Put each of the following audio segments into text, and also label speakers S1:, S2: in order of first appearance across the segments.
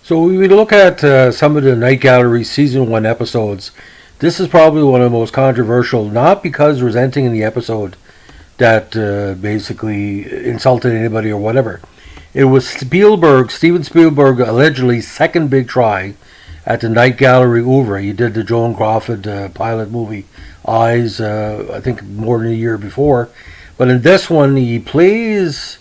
S1: So when we look at some of the Night Gallery season one episodes, this is probably one of the most controversial, not because there's anything in the episode that basically insulted anybody or whatever. It was Steven Spielberg, allegedly second big try at the Night Gallery oeuvre. He did the Joan Crawford pilot movie Eyes, I think more than a year before. But in this one, he plays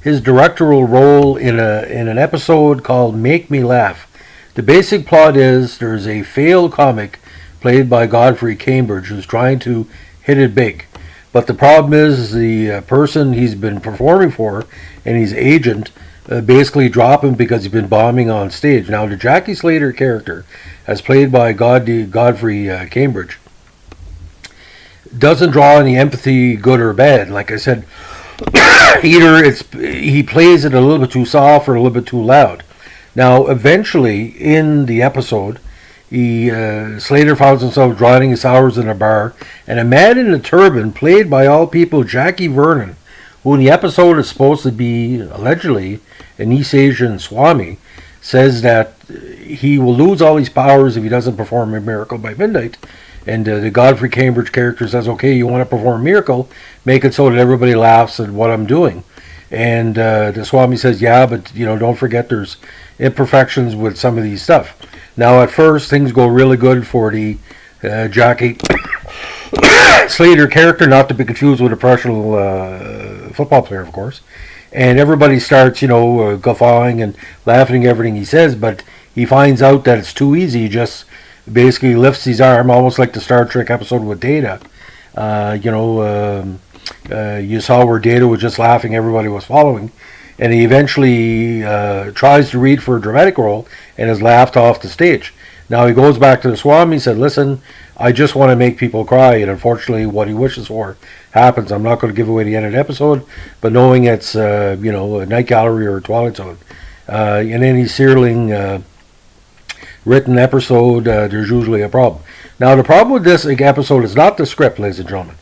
S1: his directorial role in an episode called Make Me Laugh. The basic plot is there's a failed comic played by Godfrey Cambridge who's trying to hit it big. But the problem is the person he's been performing for and his agent basically drop him because he's been bombing on stage. Now the Jackie Slater character, as played by Godfrey Cambridge, doesn't draw any empathy, good or bad. Like I said, either he plays it a little bit too soft or a little bit too loud. Now, eventually, in the episode, Slater finds himself drawing his hours in a bar, and a man in a turban, played by all people Jackie Vernon, who in the episode is supposed to be, allegedly, an East Asian Swami, says that he will lose all his powers if he doesn't perform a miracle by midnight. And the Godfrey Cambridge character says, okay, you want to perform a miracle, make it so that everybody laughs at what I'm doing. And the Swami says, yeah, but don't forget there's imperfections with some of these stuff. Now at first things go really good for the Jackie Slater character, not to be confused with a professional football player, of course. And everybody starts, guffawing and laughing at everything he says, but he finds out that it's too easy. He just basically lifts his arm, almost like the Star Trek episode with Data. You saw where Data was just laughing, everybody was following. And he eventually tries to read for a dramatic role and is laughed off the stage. Now he goes back to the Swami and said, listen, I just want to make people cry, and unfortunately what he wishes for happens. I'm not going to give away the end of the episode, but knowing it's a Night Gallery or a Twilight Zone. In any Serling written episode, there's usually a problem. Now the problem with this episode is not the script, ladies and gentlemen.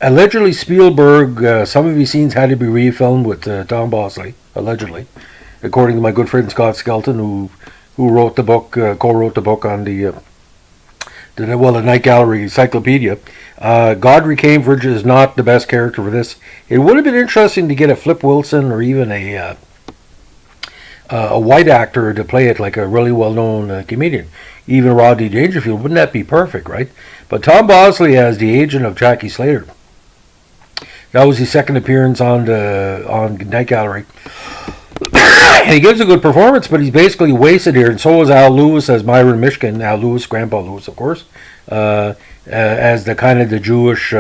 S1: Allegedly Spielberg, some of his scenes had to be refilmed with Tom Bosley, allegedly, according to my good friend Scott Skelton, who wrote the book, co-wrote the book on the Night Gallery Encyclopedia. Godfrey Cambridge is not the best character for this. It would have been interesting to get a Flip Wilson or even a white actor to play it, like a really well-known comedian. Even Rodney Dangerfield. Wouldn't that be perfect, right? But Tom Bosley as the agent of Jackie Slater. That was his second appearance on Night Gallery. And he gives a good performance, but he's basically wasted here. And so is Al Lewis as Myron Mishkin. Al Lewis, Grandpa Lewis, of course, as the kind of the Jewish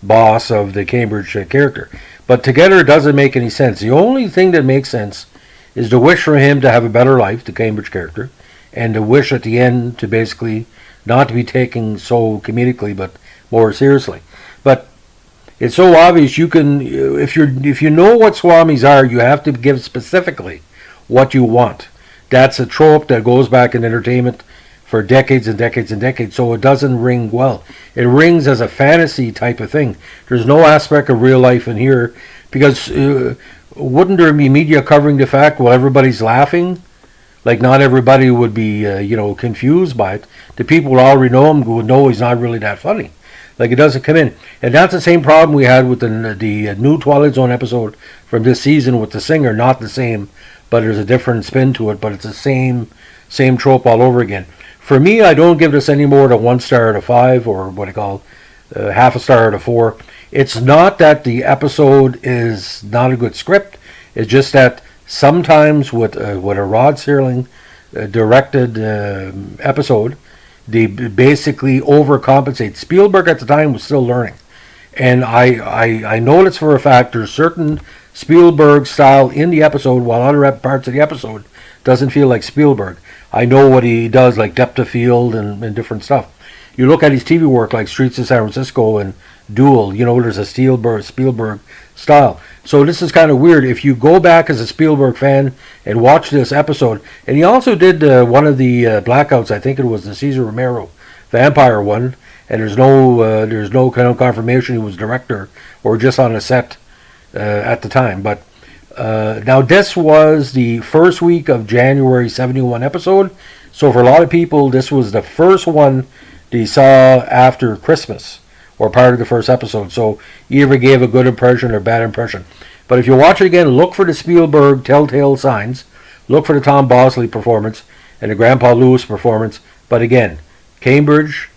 S1: boss of the Cambridge character. But together it doesn't make any sense. The only thing that makes sense is to wish for him to have a better life, the Cambridge character, and to wish at the end to basically not to be taken so comedically, but more seriously. But it's so obvious. You can, if you know what Swamis are, you have to give specifically what you want. That's a trope that goes back in entertainment for decades and decades and decades. So it doesn't ring well. It rings as a fantasy type of thing. There's no aspect of real life in here, because wouldn't there be media covering the fact while everybody's laughing? Like, not everybody would be confused by it. The people who already know him would know he's not really that funny. Like, it doesn't come in. And that's the same problem we had with the new Twilight Zone episode from this season with the singer. Not the same, but there's a different spin to it. But it's the same trope all over again. For me, I don't give this any more than 1 star out of 5, or what I call half a star out of 4. It's not that the episode is not a good script. It's just that sometimes with a Rod Serling directed episode, they basically overcompensate. Spielberg at the time was still learning. And I know this for a fact. There's certain Spielberg style in the episode, while other parts of the episode doesn't feel like Spielberg. I know what he does, like depth of field and different stuff. You look at his TV work like Streets of San Francisco and Duel, there's a Spielberg style. So this is kind of weird. If you go back as a Spielberg fan and watch this episode, and he also did one of the blackouts, I think it was the Cesar Romero vampire one, and there's no kind of confirmation he was director or just on a set at the time. But Now, this was the first week of January 71 episode. So for a lot of people, this was the first one they saw after Christmas, or part of the first episode. So either gave a good impression or bad impression. But if you watch it again, look for the Spielberg telltale signs. Look for the Tom Bosley performance and the Grandpa Lewis performance. But again, Cambridge,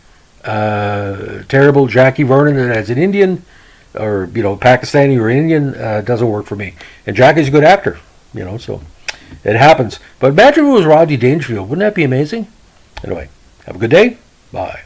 S1: terrible. Jackie Vernon as an Indian, or Pakistani or Indian, doesn't work for me. And Jackie's a good actor, so it happens. But imagine if it was Rodney Dangerfield. Wouldn't that be amazing? Anyway, have a good day. Bye.